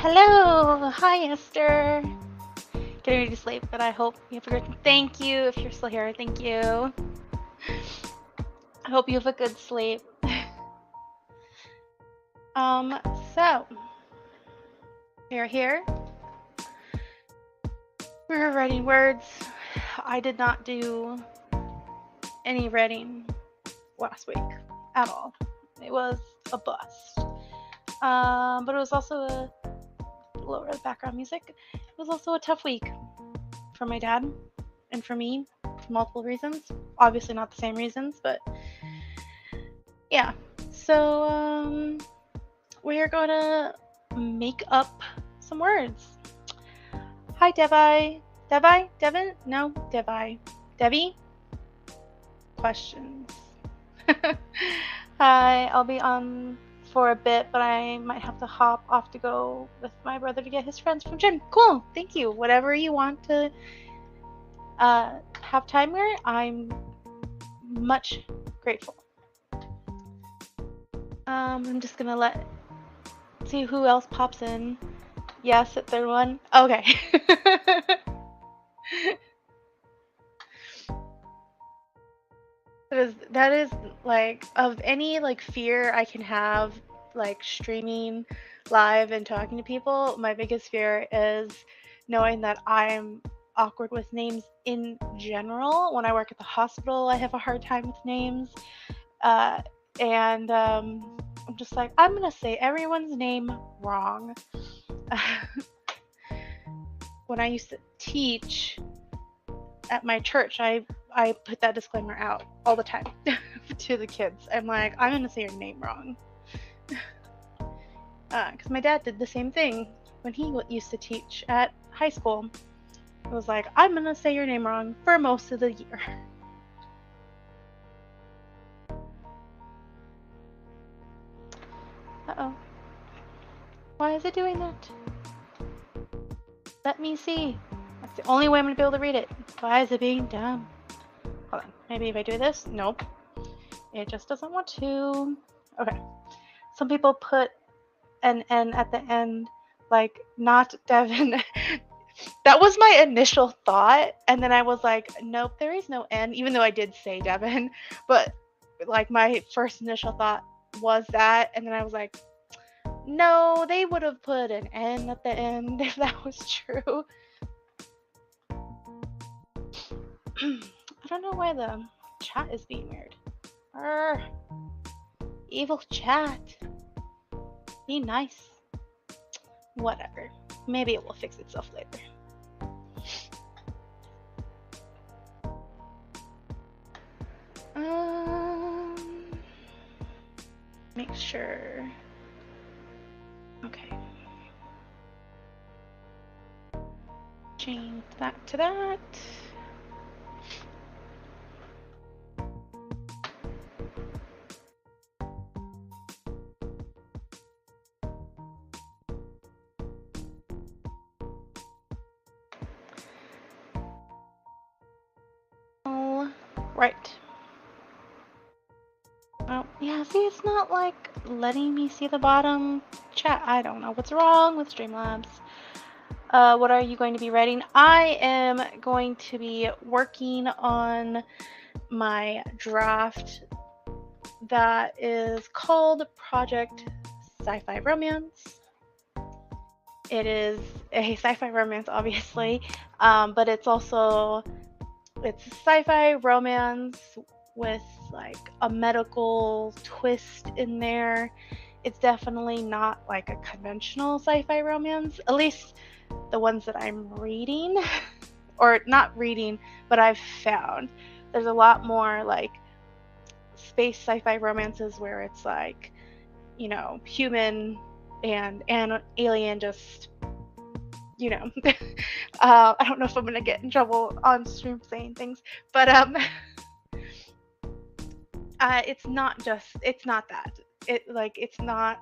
Hello! Hi, Esther! Getting ready to sleep, but I hope you have a good... Thank you, if you're still here, thank you. I hope you have a good sleep. So, we're here. We're writing words. I did not do any writing last week at all. It was a bust. But it was also a lower the background music. It was also a tough week for my dad and for me for multiple reasons. Obviously not the same reasons, but yeah. So we are going to make up some words. Hi, Devi. Devi? Devin? No, Devi. Devi? Questions. Hi, I'll be on for a bit, but I might have to hop off to go with my brother to get his friends from gym. Cool, thank you. Whatever you want to have time where, I'm much grateful. I'm just gonna see who else pops in. Yes, at third one. Okay. that is like, of any like fear I can have, like streaming live and talking to people, my biggest fear is knowing that I'm awkward with names in general. When I work at the hospital, I have a hard time with names. And I'm just like, I'm gonna say everyone's name wrong. When I used to teach at my church, I put that disclaimer out all the time to the kids. I'm like, I'm gonna say your name wrong. Because my dad did the same thing when he used to teach at high school. It was like, I'm gonna say your name wrong for most of the year. Uh-oh. Why is it doing that? Let me see. That's the only way I'm gonna be able to read it. Why is it being dumb? Hold on. Maybe if I do this? Nope. It just doesn't want to. Okay. Some people put an N at the end, like, not Devin. That was my initial thought, and then I was like, nope, there is no N, even though I did say Devin. But like, my first initial thought was that, and then I was like, no, they would have put an N at the end if that was true. I don't know why the chat is being weird. Evil chat. Be nice. Whatever. Maybe it will fix itself later. Make sure. Okay. Change that to that. All right. Oh, yeah, see, it's not like letting me see the bottom chat. I don't know what's wrong with Streamlabs. What are you going to be writing? I am going to be working on my draft that is called Project Sci-Fi Romance. It is a sci-fi romance, obviously, but it's also, it's a sci-fi romance with like a medical twist in there. It's definitely not like a conventional sci-fi romance, at least the ones that I'm reading, or not reading, but I've found. There's a lot more like space sci-fi romances where it's like, you know, human and alien just, you know. I don't know if I'm gonna get in trouble on stream saying things, but it's not that. It's not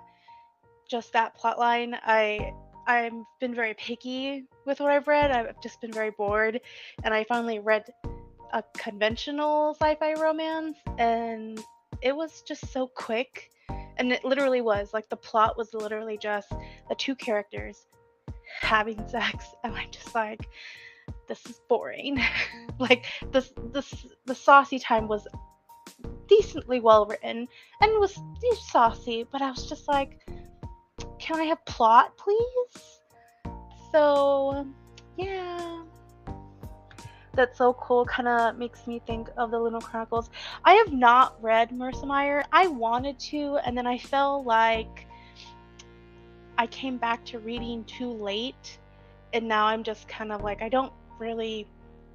just that plot line. I've been very picky with what I've read. I've just been very bored, and I finally read a conventional sci-fi romance, and it was just so quick And it literally was like the plot was literally just the two characters having sex, and I'm just like, this is boring. Like the saucy time was decently well written and was saucy, but I was just like, can I have plot, please? So yeah, that's so cool. Kind of makes me think of the Lunar Chronicles. I have not read Marissa Meyer. I wanted to, and then I felt like I came back to reading too late, and now I'm just kind of like, I don't really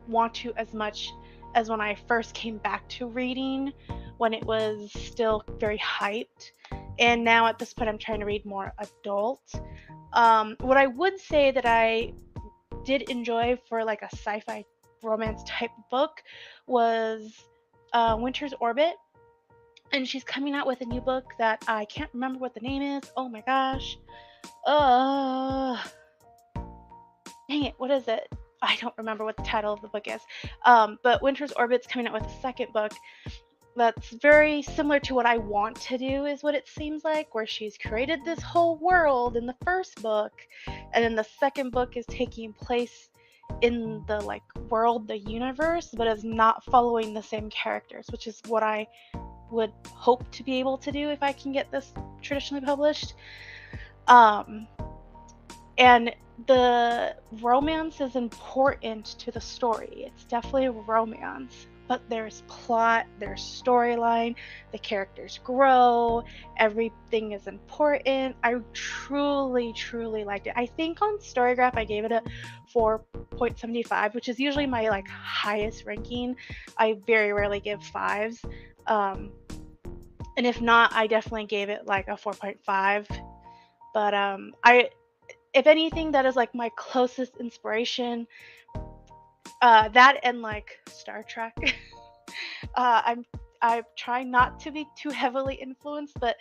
want to as much as when I first came back to reading when it was still very hyped. And now at this point, I'm trying to read more adult. What I would say that I did enjoy for like a sci-fi romance type book was Winter's Orbit. And she's coming out with a new book that I can't remember what the name is. Oh my gosh. Uh, Dang it, what is it? I don't remember what the title of the book is. But Winter's Orbit's coming out with a second book that's very similar to what I want to do, is what it seems like, where she's created this whole world in the first book, and then the second book is taking place in the like world, the universe, but is not following the same characters, which is what I would hope to be able to do if I can get this traditionally published. And the romance is important to the story. It's definitely a romance, but there's plot, there's storyline, the characters grow, everything is important. I truly, truly liked it. I think on Storygraph I gave it a 4.75, which is usually my like highest ranking. I very rarely give fives. And if not, I definitely gave it like a 4.5. But if anything, that is like my closest inspiration. That and like Star Trek. I'm trying not to be too heavily influenced, but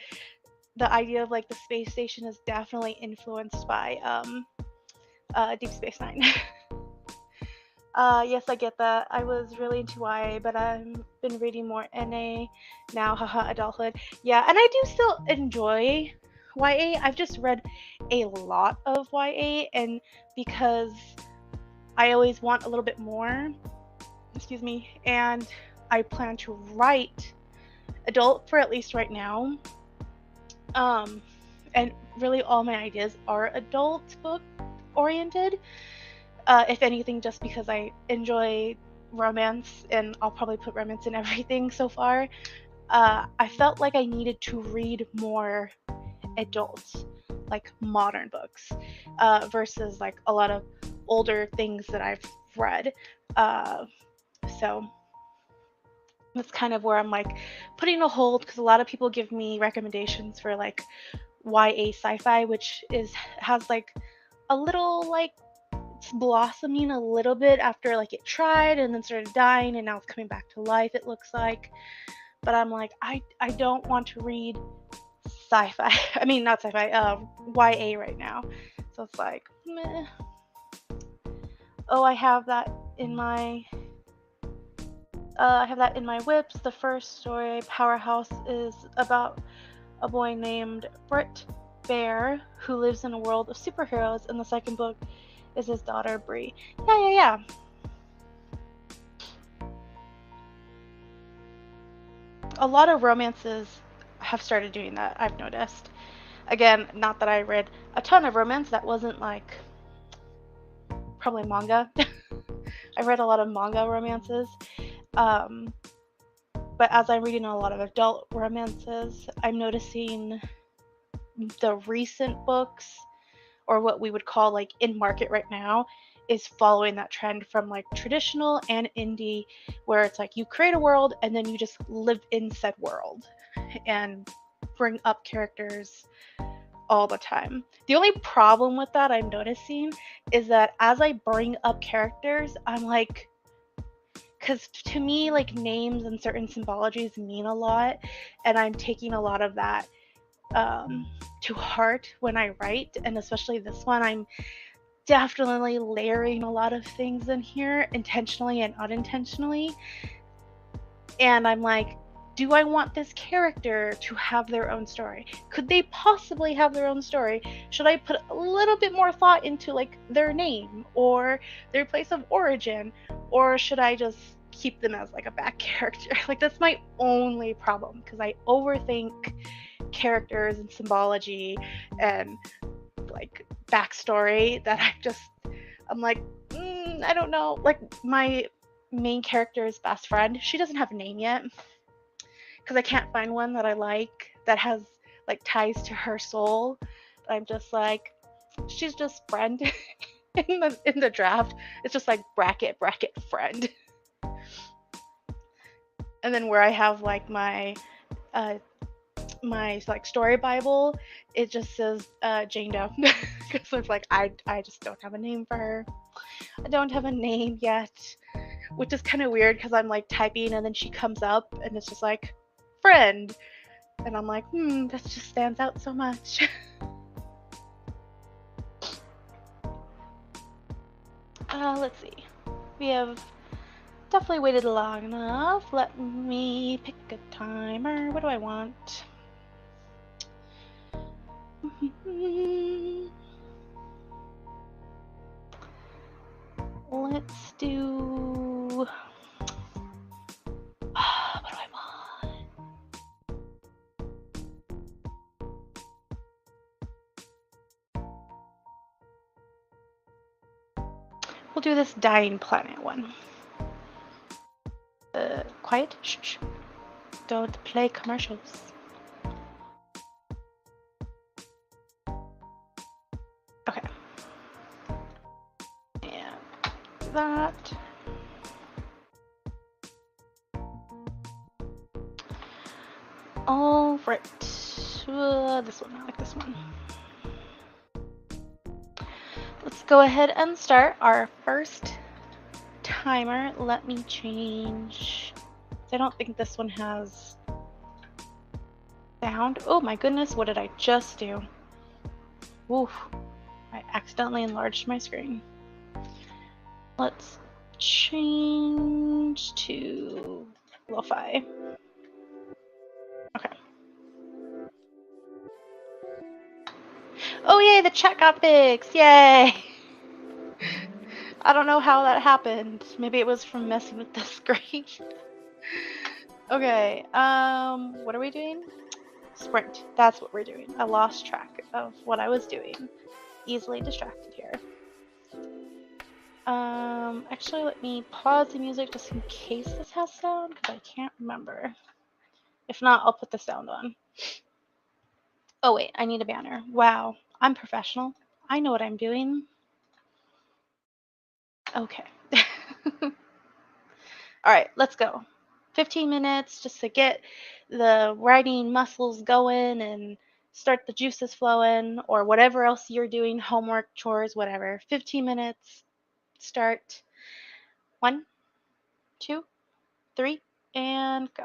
the idea of like the space station is definitely influenced by Deep Space Nine. Yes, I get that. I was really into YA, but I've been reading more NA now, haha, adulthood. Yeah, and I do still enjoy YA. I've just read a lot of YA, and because I always want a little bit more, excuse me, and I plan to write adult for at least right now. And really all my ideas are adult book oriented. If anything, just because I enjoy romance, and I'll probably put romance in everything so far. I felt like I needed to read more adults, like modern books, versus like a lot of older things that I've read. So that's kind of where I'm like putting a hold, because a lot of people give me recommendations for like YA sci-fi, which has like a little like it's blossoming a little bit after like it tried and then started dying and now it's coming back to life, it looks like. But I'm like, I don't want to read sci-fi. I mean, not sci-fi, YA right now. So it's like, meh. Oh, I have that in my whips. The first story, Powerhouse, is about a boy named Britt Bear who lives in a world of superheroes, and the second book is his daughter Bree. Yeah. A lot of romances have started doing that, I've noticed. Again, not that I read a ton of romance. That wasn't like probably manga. I read a lot of manga romances. But as I'm reading a lot of adult romances, I'm noticing the recent books, or what we would call like in market right now, is following that trend from like traditional and indie, where it's like you create a world and then you just live in said world and bring up characters all the time. The only problem with that I'm noticing is that as I bring up characters, I'm like, because to me, like names and certain symbologies mean a lot, and I'm taking a lot of that to heart when I write, and especially this one, I'm definitely layering a lot of things in here, intentionally and unintentionally. And I'm like, do I want this character to have their own story? Could they possibly have their own story? Should I put a little bit more thought into like their name or their place of origin, or should I just keep them as like a back character? Like that's my only problem, because I overthink characters and symbology and like backstory that I'm like, I don't know. Like my main character's best friend, she doesn't have a name yet because I can't find one that I like that has like ties to her soul. I'm just like, she's just friend. In the draft, it's just like bracket friend. And then where I have like my like story Bible, it just says Jane Doe, because it's like I just don't have a name for her. I don't have a name yet, which is kind of weird because I'm like typing and then she comes up and it's just like friend, and I'm like, that just stands out so much. Let's see. We have definitely waited long enough. Let me pick a timer. What do I want? Let's do... what do I want? We'll do this dying planet one. Quiet. Shh. Don't play commercials. Okay. And that. All right. This one. I like this one. Let's go ahead and start our first timer. Let me change. I don't think this one has sound. Oh my goodness, what did I just do? Oof. I accidentally enlarged my screen. Let's change to lo-fi. Okay. Oh yay, the chat got fixed! Yay! I don't know how that happened. Maybe it was from messing with the screen. Okay, what are we doing? Sprint. That's what we're doing. I lost track of what I was doing. Easily distracted here. Actually, let me pause the music just in case this has sound, because I can't remember. If not, I'll put the sound on. Oh wait, I need a banner. Wow, I'm professional. I know what I'm doing. Okay. All right, let's go. 15 minutes just to get the writing muscles going and start the juices flowing, or whatever else you're doing, homework, chores, whatever. 15 minutes, start. 1, 2, 3, and go.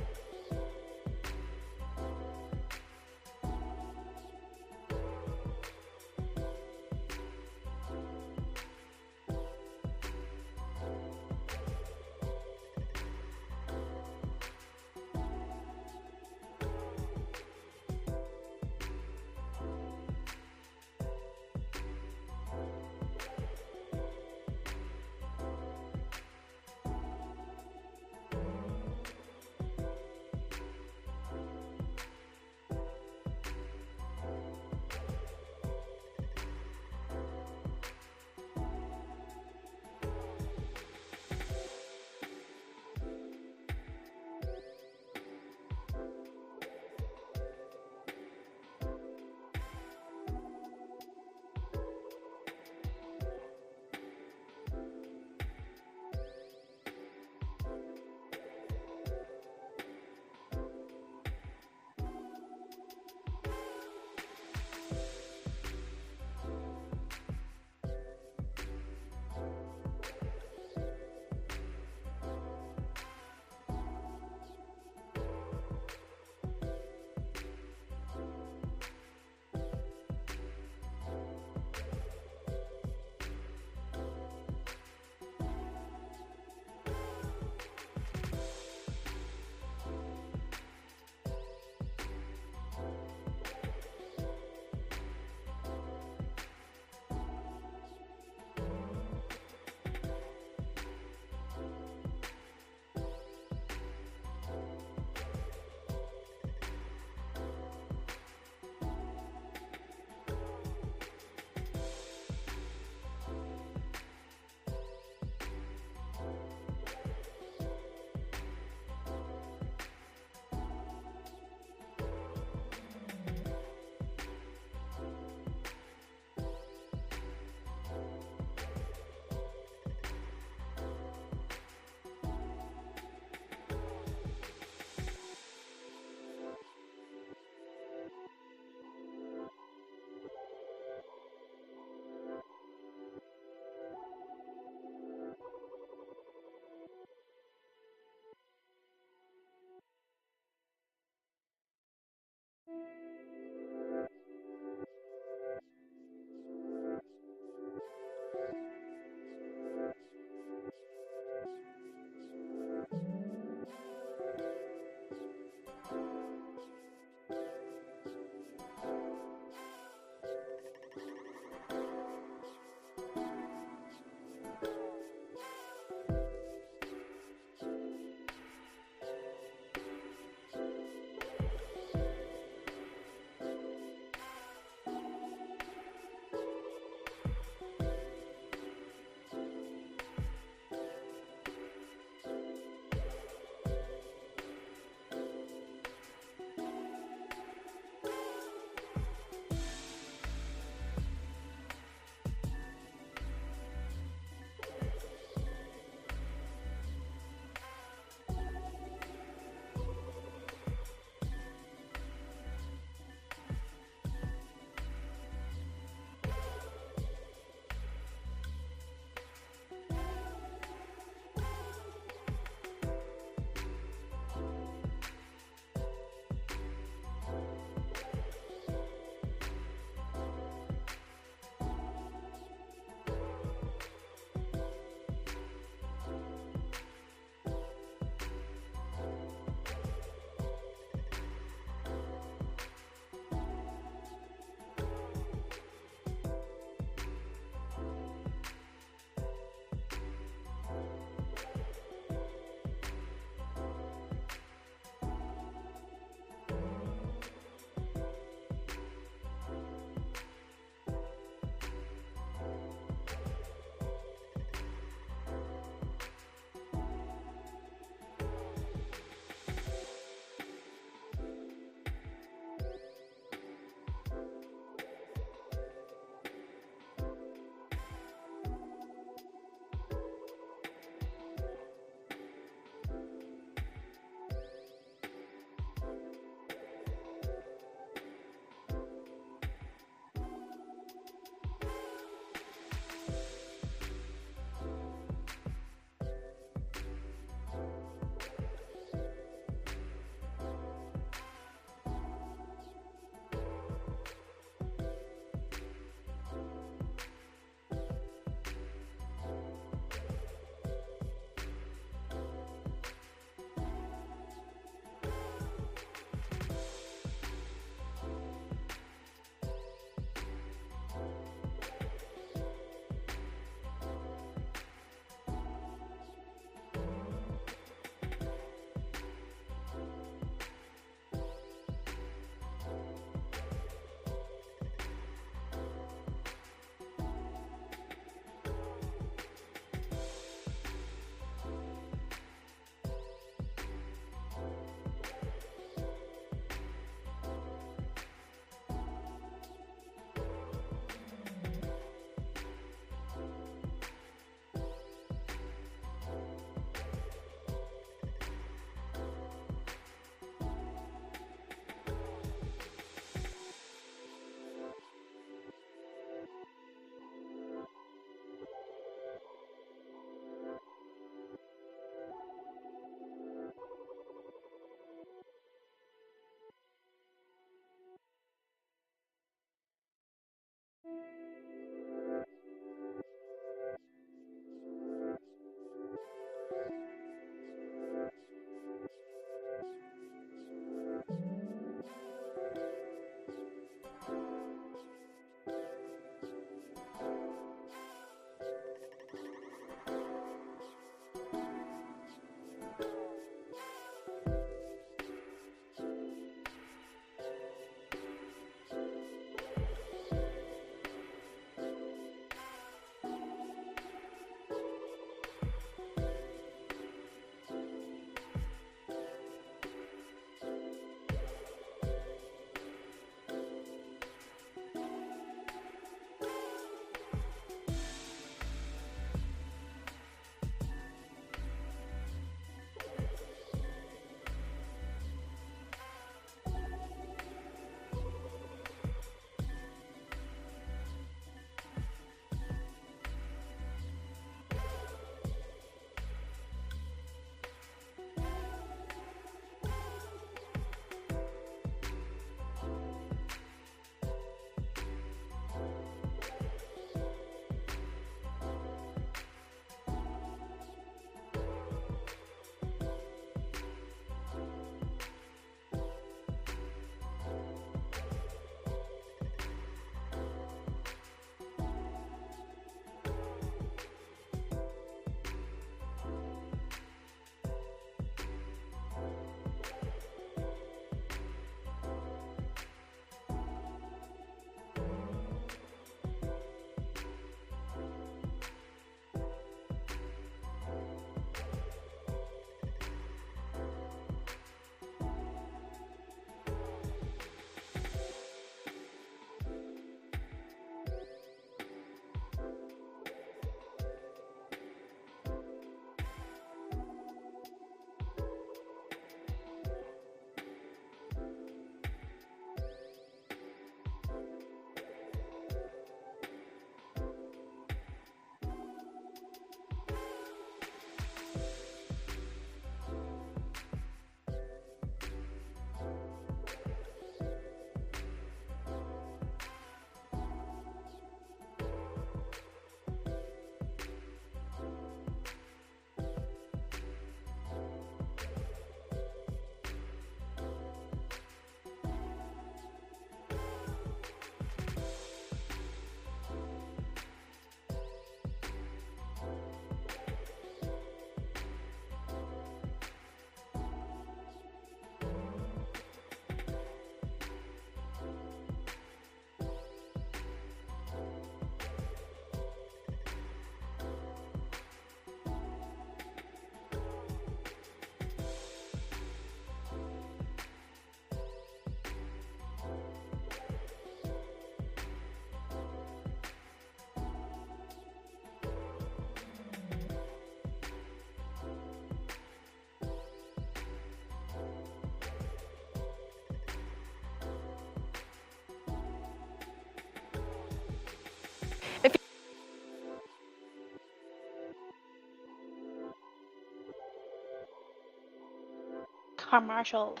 commercials.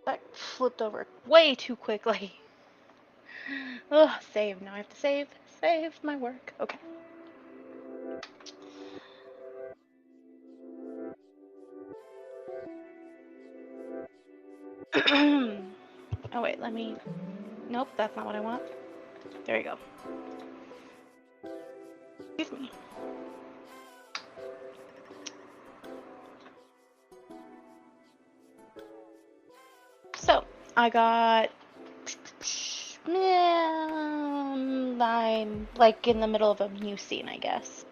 That flipped over way too quickly. Ugh, save. Now I have to save. Save my work. Okay. Oh, wait, let me... Nope, that's not what I want. There you go. Excuse me. So, I got... I'm like in the middle of a new scene, I guess.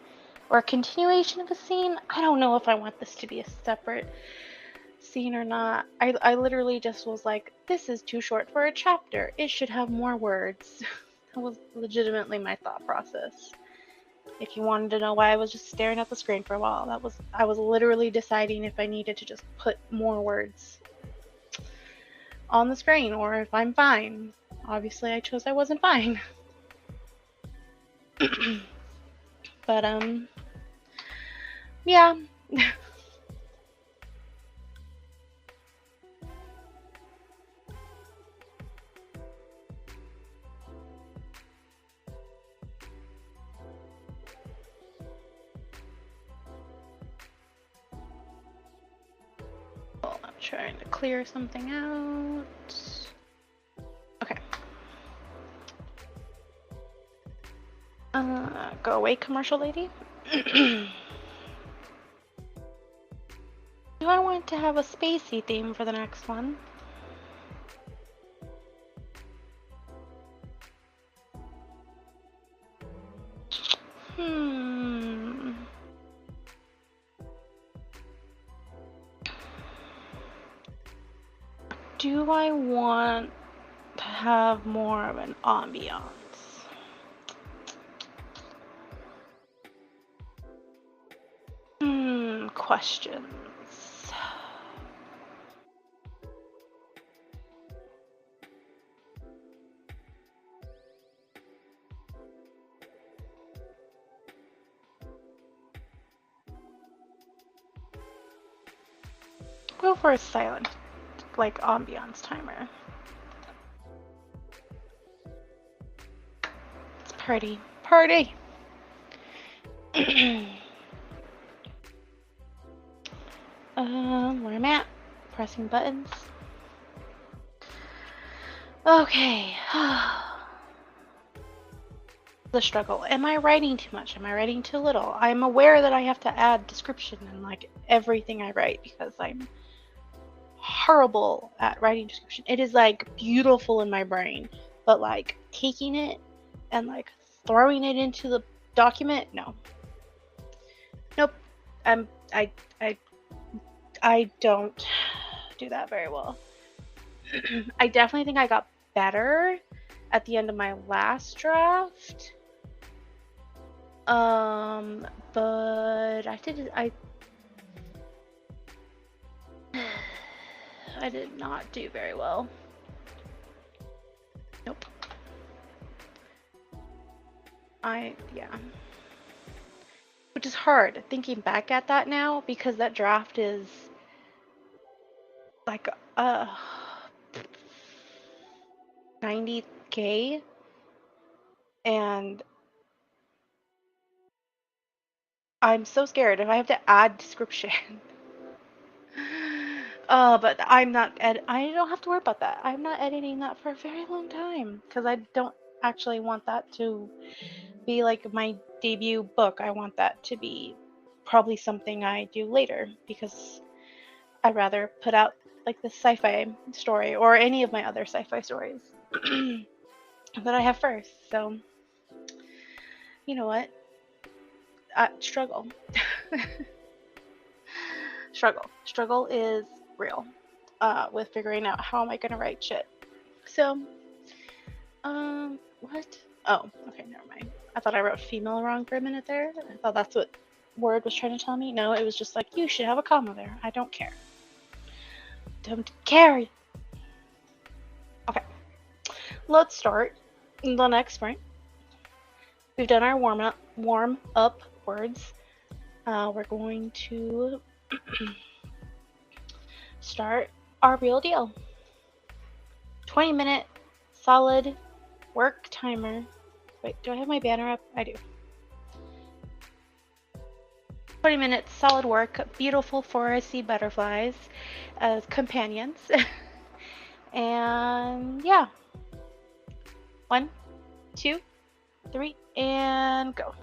Or a continuation of a scene. I don't know if I want this to be a separate scene or not. I literally just was like, this is too short for a chapter. It should have more words. That was legitimately my thought process. If you wanted to know why I was just staring at the screen for a while, I was literally deciding if I needed to just put more words on the screen or if I'm fine. Obviously, I chose I wasn't fine. But yeah. Well, I'm trying to clear something out. Okay. Go away, commercial lady. Do I want to have a spacey theme for the next one? Do I want to have more of an ambiance? Questions. Go for a silent, like, ambiance timer. It's pretty. Party! Where I'm at. Pressing buttons. Okay. The struggle. Am I writing too much? Am I writing too little? I'm aware that I have to add description in like everything I write because I'm horrible at writing description. It is like beautiful in my brain, but like taking it and like throwing it into the document, no. Nope. I don't do that very well. I definitely think I got better at the end of my last draft. But I did not do very well. Nope. Yeah. Which is hard thinking back at that now because that draft is like 90K and I'm so scared if I have to add description. But I'm not I don't have to worry about that. I'm not editing that for a very long time because I don't actually want that to be like my debut book. I want that to be probably something I do later because I'd rather put out like the sci-fi story or any of my other sci-fi stories that I have first. So, you know what? Struggle. Struggle is real with figuring out how am I gonna write shit. So, what? Oh, okay, never mind. I thought I wrote female wrong for a minute there. I thought that's what Word was trying to tell me. No, it was just like, you should have a comma there. I don't care. Don't care. Okay, let's start the next sprint. We've done our warm up words. We're going to start our real deal. 20-minute solid work timer. Wait, do I have my banner up? I do. 20 minutes solid work, beautiful foresty butterflies as companions. And yeah. 1, 2, 3, and go.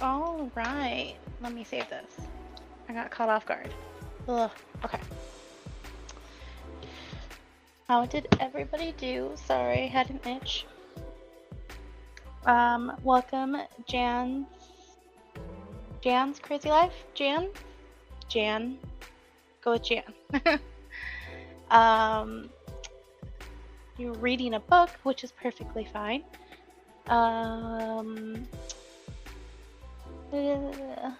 All right. Let me save this. I got caught off guard. Ugh. Okay. How did everybody do? Sorry, I had an itch. Welcome, Jan's Crazy Life? Jan? Go with Jan. You're reading a book, which is perfectly fine. There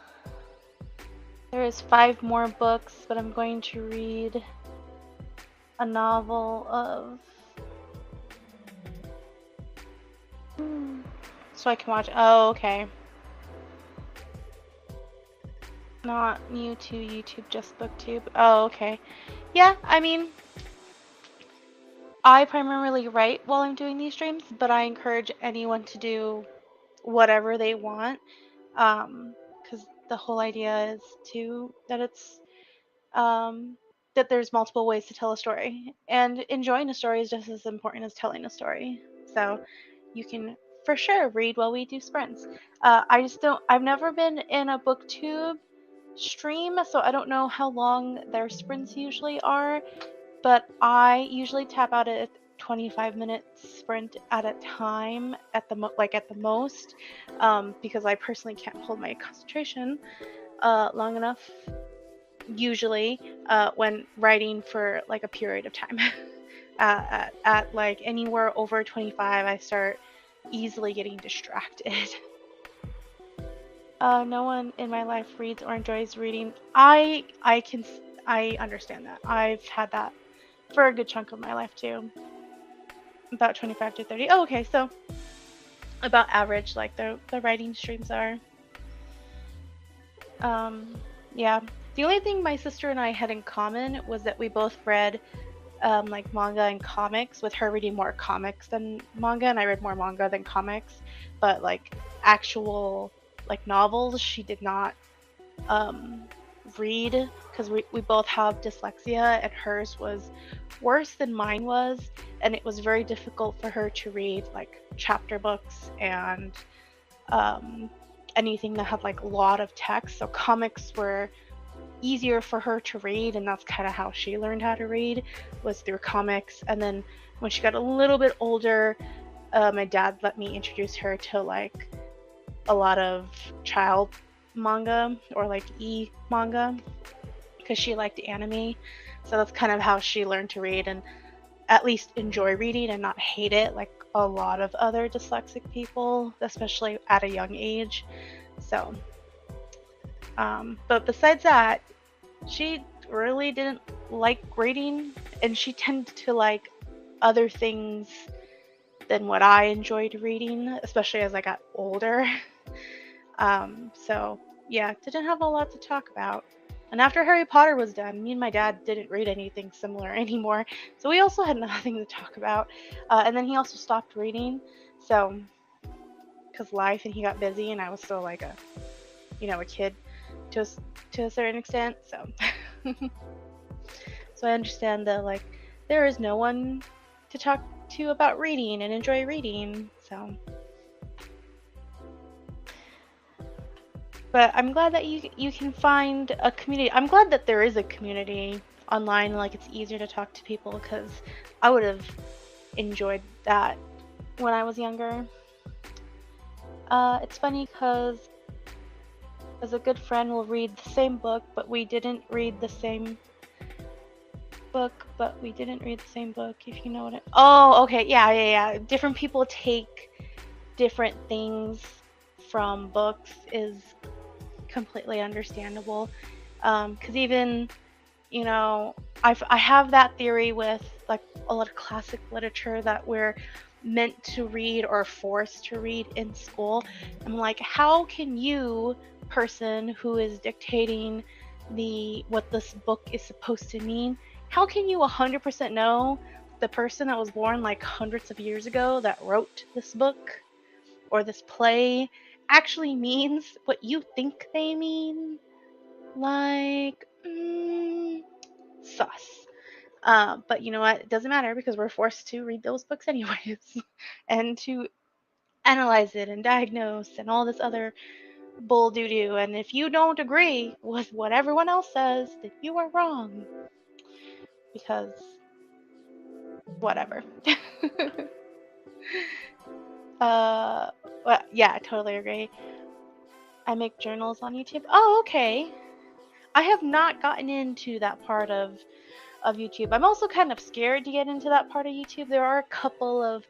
is 5 more books, but I'm going to read a novel of... So I can watch... Oh, okay. Not new to YouTube, just BookTube. Oh, okay. Yeah, I mean, I primarily write while I'm doing these streams, but I encourage anyone to do whatever they want. Because the whole idea is that there's multiple ways to tell a story, and enjoying a story is just as important as telling a story. So you can for sure read while we do sprints. I've never been in a booktube stream, so I don't know how long their sprints usually are, but I usually tap out at 25-minute sprint at a time at the most, because I personally can't hold my concentration long enough usually when writing for like a period of time. At like anywhere over 25, I start easily getting distracted. No one in my life reads or enjoys reading. I understand that. I've had that for a good chunk of my life too. About 25 to 30. Oh, okay, so about average, like the writing streams are. Yeah. The only thing my sister and I had in common was that we both read like manga and comics, with her reading more comics than manga, and I read more manga than comics. But like actual like novels, she did not read, because we both have dyslexia, and hers was worse than mine was, and it was very difficult for her to read like chapter books and anything that had like a lot of text. So comics were easier for her to read, and that's kind of how she learned how to read, was through comics. And then when she got a little bit older, my dad let me introduce her to like a lot of child manga, or like manga, because she liked anime. So that's kind of how she learned to read and at least enjoy reading and not hate it like a lot of other dyslexic people, especially at a young age. So but besides that, she really didn't like reading, and she tended to like other things than what I enjoyed reading, especially as I got older. So yeah, didn't have a lot to talk about. And after Harry Potter was done, me and my dad didn't read anything similar anymore, so we also had nothing to talk about. And then he also stopped reading, so because life, and he got busy, and I was still like a kid to a certain extent. So so I understand that like there is no one to talk to about reading and enjoy reading. So but I'm glad that you can find a community. I'm glad that there is a community online, like it's easier to talk to people, because I would have enjoyed that when I was younger. It's funny because as a good friend will read the same book, but we didn't read the same book, if you know what Oh, okay, yeah. Different people take different things from books is completely understandable. Because even, I have that theory with like a lot of classic literature that we're meant to read or forced to read in school. I'm like, how can you, person who is dictating what this book is supposed to mean, how can you 100% know the person that was born like hundreds of years ago that wrote this book or this play actually means what you think they mean? Like, sus. But you know what? It doesn't matter, because we're forced to read those books anyways and to analyze it and diagnose and all this other bull doo doo. And if you don't agree with what everyone else says, then you are wrong. Because whatever. uh, well, yeah, I totally agree. I make journals on YouTube. Oh, okay. I have not gotten into that part of YouTube. I'm also kind of scared to get into that part of YouTube. There are a couple of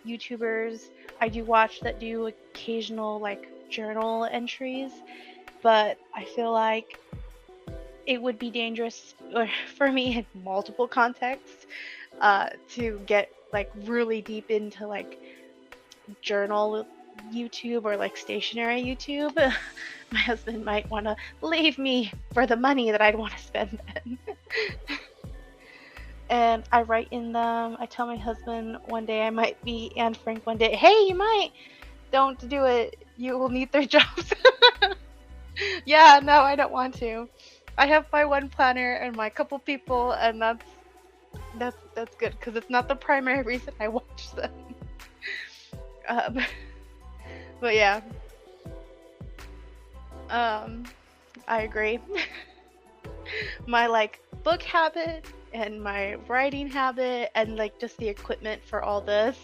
YouTubers I do watch that do occasional like journal entries, but I feel like it would be dangerous for me in multiple contexts to get like really deep into like journal YouTube or like stationary YouTube. My husband might want to leave me for the money that I'd want to spend then. And I write in them. I tell my husband one day I might be Anne Frank one day. Hey, you might. Don't do it. You will need their jobs. Yeah, no, I don't want to. I have my one planner and my couple people, and that's good because it's not the primary reason I watch them. Um, but yeah, um, I agree. My like book habit and my writing habit and like just the equipment for all this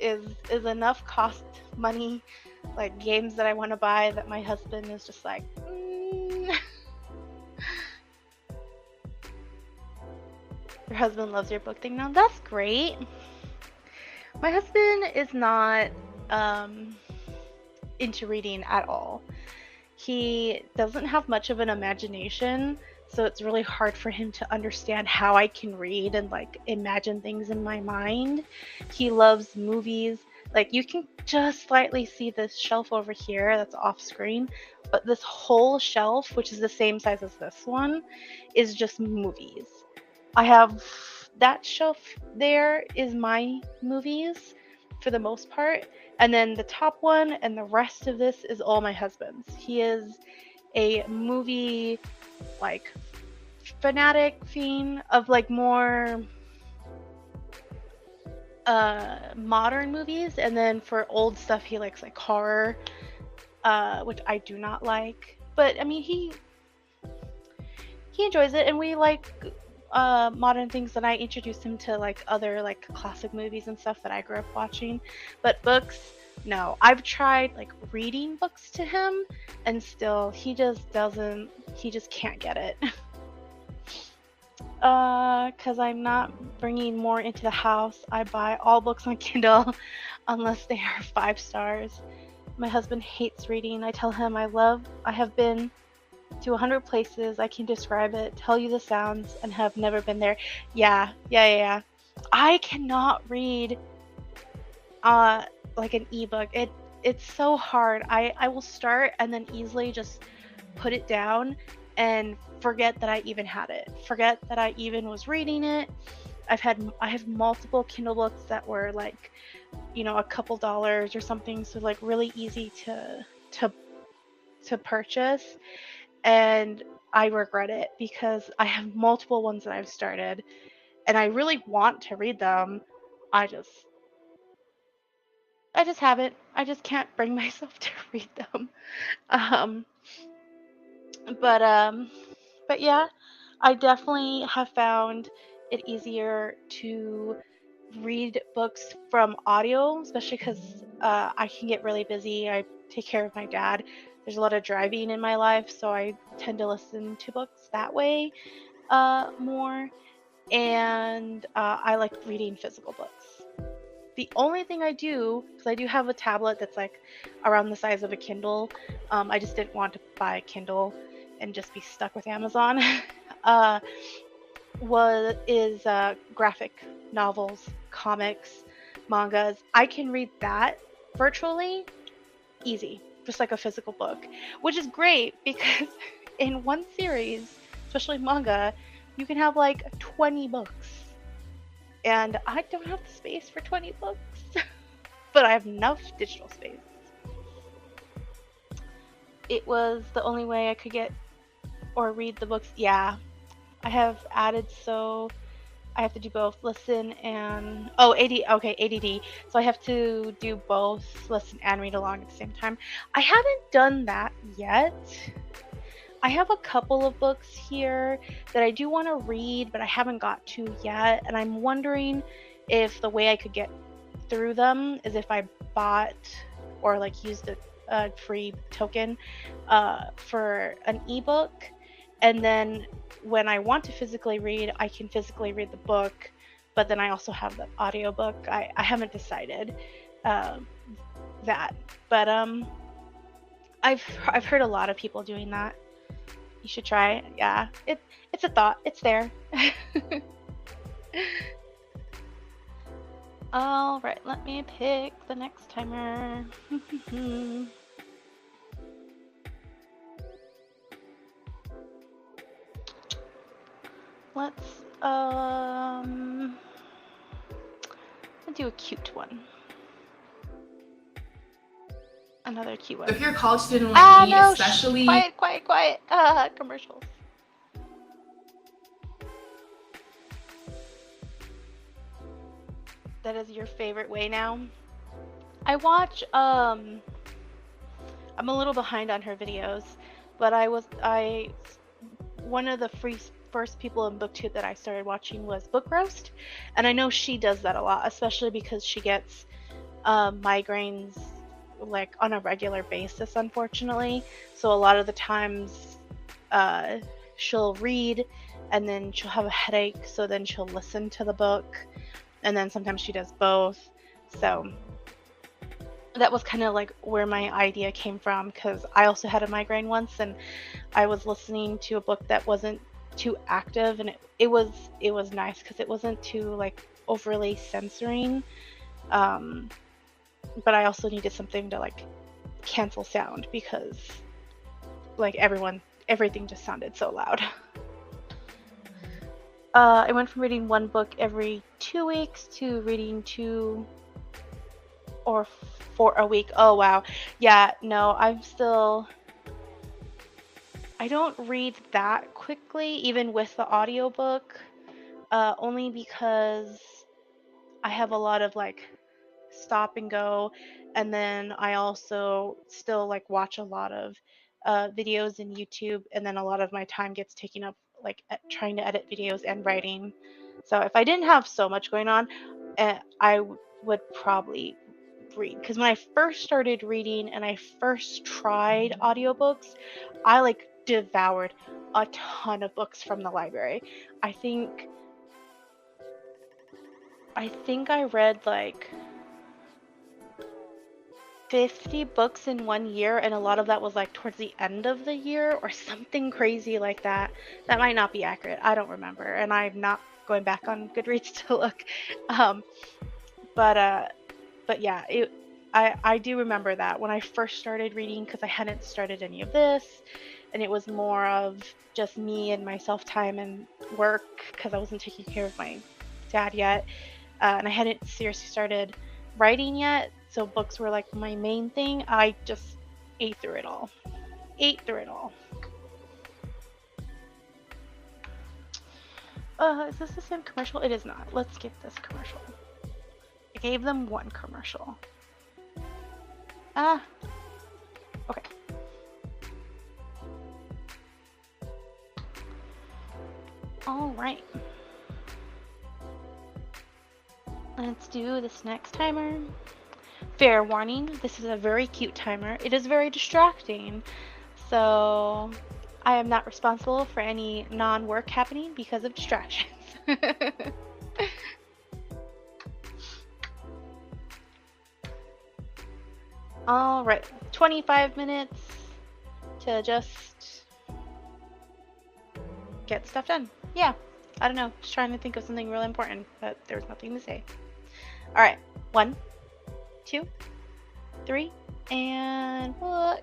is enough cost money, like games that I want to buy that my husband is just like your husband loves your book thing now. That's great. My husband is not um into reading at all. He doesn't have much of an imagination, so it's really hard for him to understand how I can read and like imagine things in my mind. He loves movies. Like you can just slightly see this shelf over here that's off screen, but this whole shelf, which is the same size as this one, is just movies. I have that shelf there is my movies for the most part, and then the top one and the rest of this is all my husband's. He is a movie like fanatic fiend of like more modern movies, and then for old stuff he likes like horror, which I do not like. But I mean he enjoys it, and we like modern things that I introduced him to like other like classic movies and stuff that I grew up watching. But books, no. I've tried like reading books to him, and still he just can't get it. Cause I'm not bringing more into the house. I buy all books on Kindle unless they are 5 stars. My husband hates reading. I tell him I have been to 100 places. I can describe it, tell you the sounds, and have never been there. Yeah. I cannot read like an ebook. It's so hard. I will start and then easily just put it down and forget that I even had it. Forget that I even was reading it. I have multiple Kindle books that were like, a couple dollars or something, so like really easy to purchase, and I regret it because I have multiple ones that I've started and I really want to read them. I just I just haven't. I just can't bring myself to read them. Um but um but yeah, I definitely have found it easier to read books from audio, especially because I can get really busy. I take care of my dad. There's a lot of driving in my life, so I tend to listen to books that way more. And I like reading physical books. The only thing I do, because I do have a tablet that's like around the size of a Kindle, I just didn't want to buy a Kindle and just be stuck with Amazon. uh, is graphic novels, comics, mangas. I can read that virtually easy, just like a physical book, which is great because in one series, especially manga, you can have like 20 books. And I don't have the space for 20 books, but I have enough digital space. It was the only way I could get or read the books. Yeah, I have added I have to do both listen and oh ADD. So I have to do both listen and read along at the same time. I haven't done that yet. I have a couple of books here that I do want to read, but I haven't got to yet, and I'm wondering if the way I could get through them is if I bought or like used a free token for an ebook, and then when I want to physically read, I can physically read the book, but then I also have the audiobook. I haven't decided that, but I've heard a lot of people doing that. You should try it. Yeah, it's a thought. It's there. All right, let me pick the next timer. Let's do a cute one. Another cute one. If you're a college student like me, no, especially quiet. Commercials. That is your favorite way now? I watch I'm a little behind on her videos, but one of the first people in BookTube that I started watching was Book Roast, and I know she does that a lot, especially because she gets migraines like on a regular basis, unfortunately. So a lot of the times she'll read and then she'll have a headache, so then she'll listen to the book, and then sometimes she does both. So that was kind of like where my idea came from, because I also had a migraine once, and I was listening to a book that wasn't too active, and it was nice because it wasn't too like overly censoring, but I also needed something to like cancel sound, because like everything just sounded so loud. I went from reading one book every 2 weeks to reading 2 or 4 a week. Oh wow. Yeah, no, I don't read that quickly, even with the audiobook, only because I have a lot of like stop and go, and then I also still like watch a lot of videos in YouTube, and then a lot of my time gets taken up like trying to edit videos and writing. So if I didn't have so much going on, I would probably read, because when I first started reading and I first tried audiobooks, I like devoured a ton of books from the library. I think I read like 50 books in 1 year, and a lot of that was like towards the end of the year or something crazy like that. That might not be accurate. I don't remember, and I'm not going back on Goodreads to look. Um, but yeah, I do remember that when I first started reading, because I hadn't started any of this, and it was more of just me and my self time and work, because I wasn't taking care of my dad yet, and I hadn't seriously started writing yet, so books were like my main thing. I just ate through it all. Is this the same commercial? It is not. Let's skip this commercial. I gave them one commercial. Okay. All right. Let's do this next timer. Fair warning, this is a very cute timer. It is very distracting, so I am not responsible for any non-work happening because of distractions. All right, 25 minutes to just get stuff done. Yeah, I don't know, just trying to think of something really important, but there's nothing to say. All right, 1, 2, 3, and go.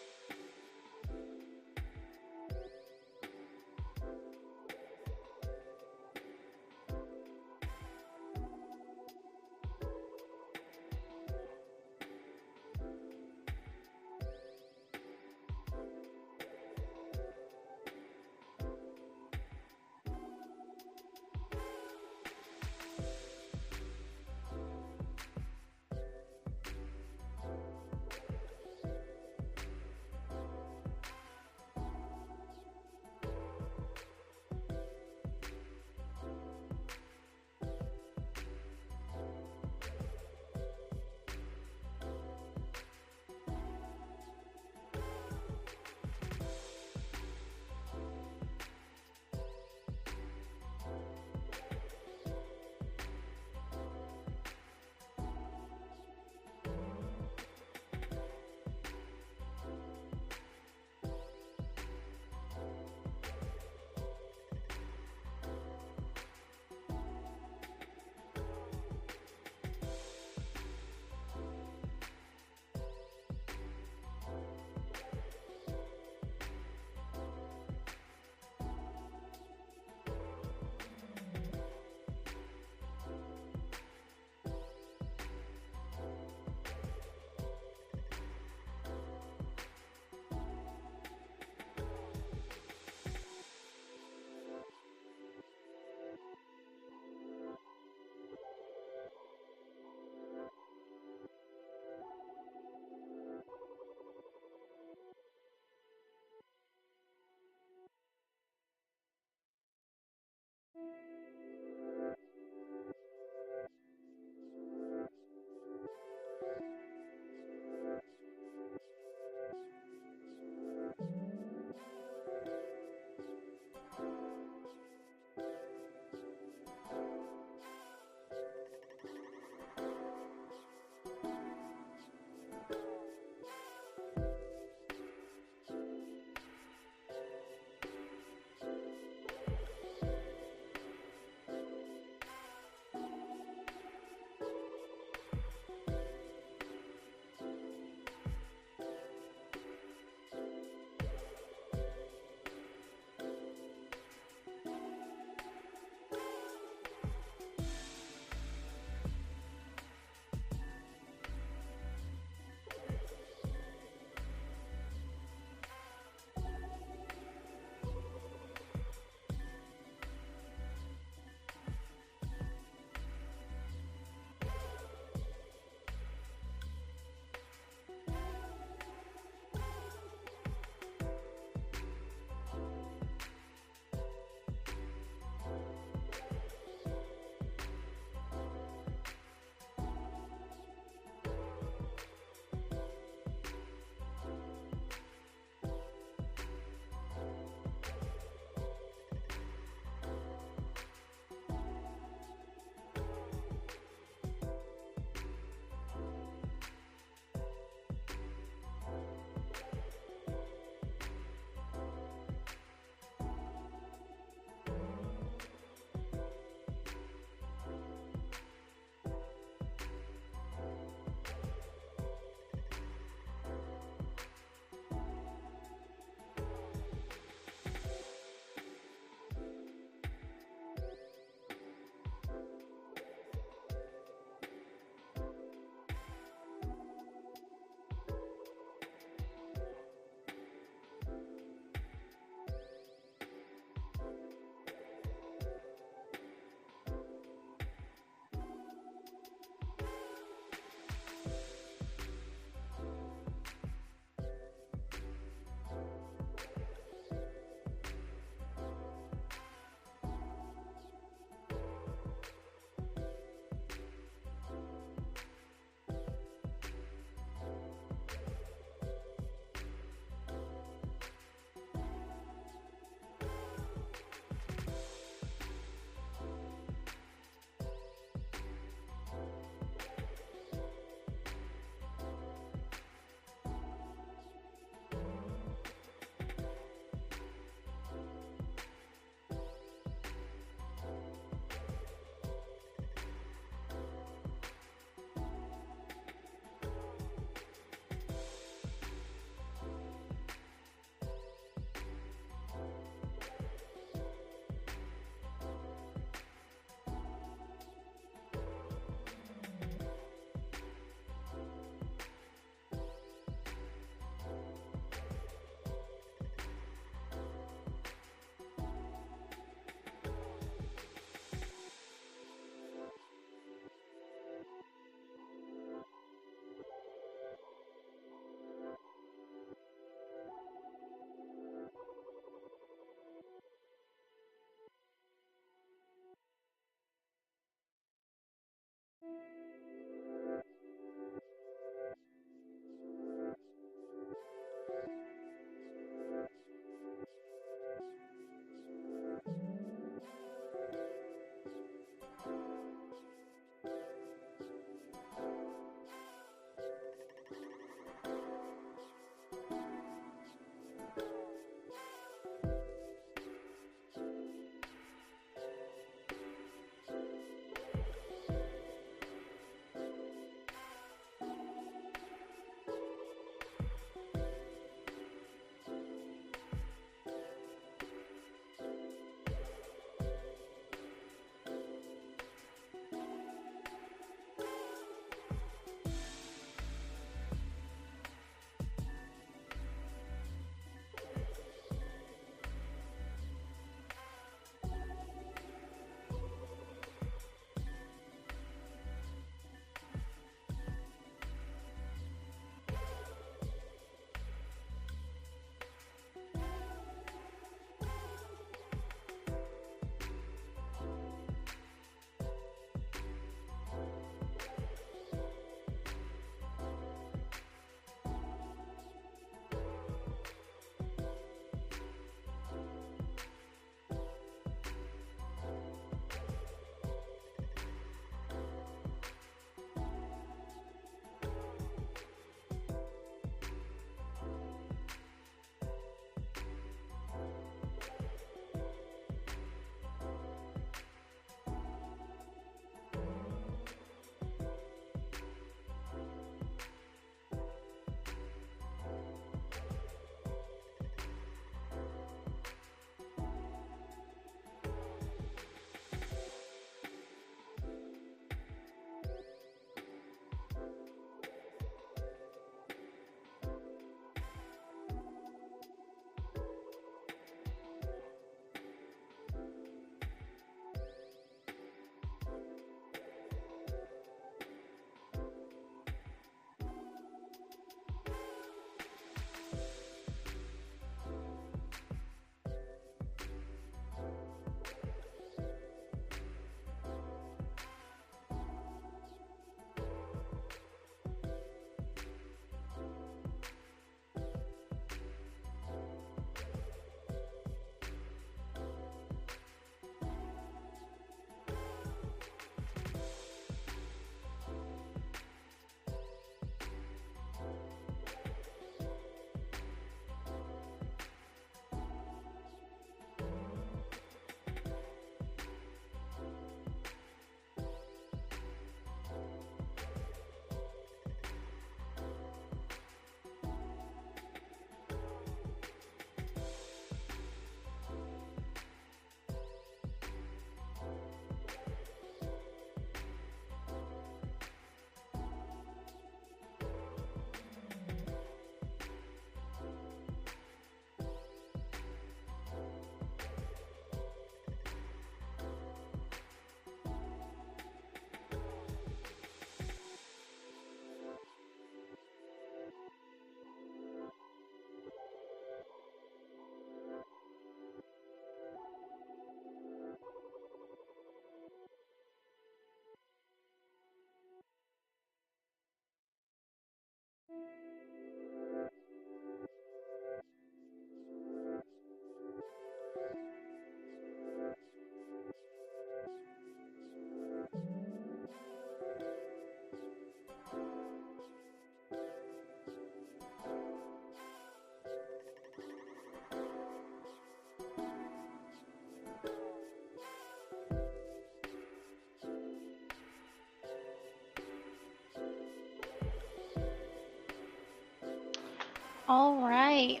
All right.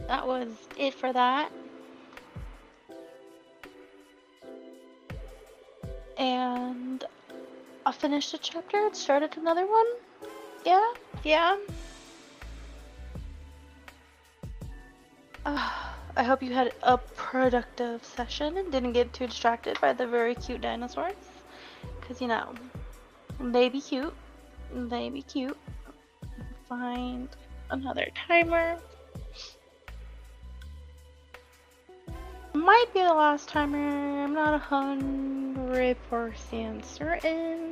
That was it for that. And I finished a chapter and started another one. Yeah, yeah. I hope you had a productive session and didn't get too distracted by the very cute dinosaurs. Because, you know, they be cute. They be cute. Find another timer. Might be the last timer. I'm not 100% certain.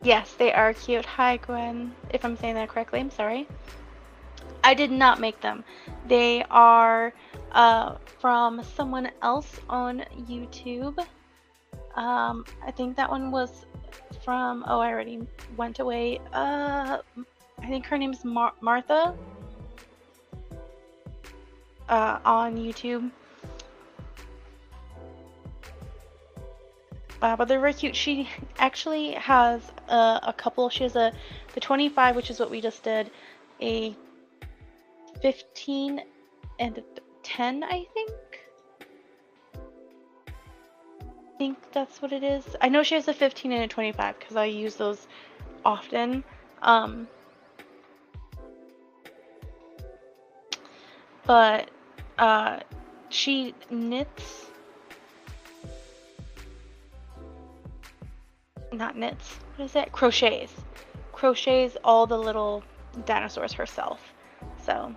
Yes, they are cute. Hi, Gwen. If I'm saying that correctly, I'm sorry. I did not make them. They are from someone else on YouTube. I think that one was from, oh, I already went away. I think her name's Martha on YouTube. But they're very cute. She actually has a couple. She has the 25, which is what we just did, a 15 and a 10, I think. I think that's what it is. I know she has a 15 and a 25 because I use those often. But she knits, not knits, what is that? Crochets all the little dinosaurs herself. So,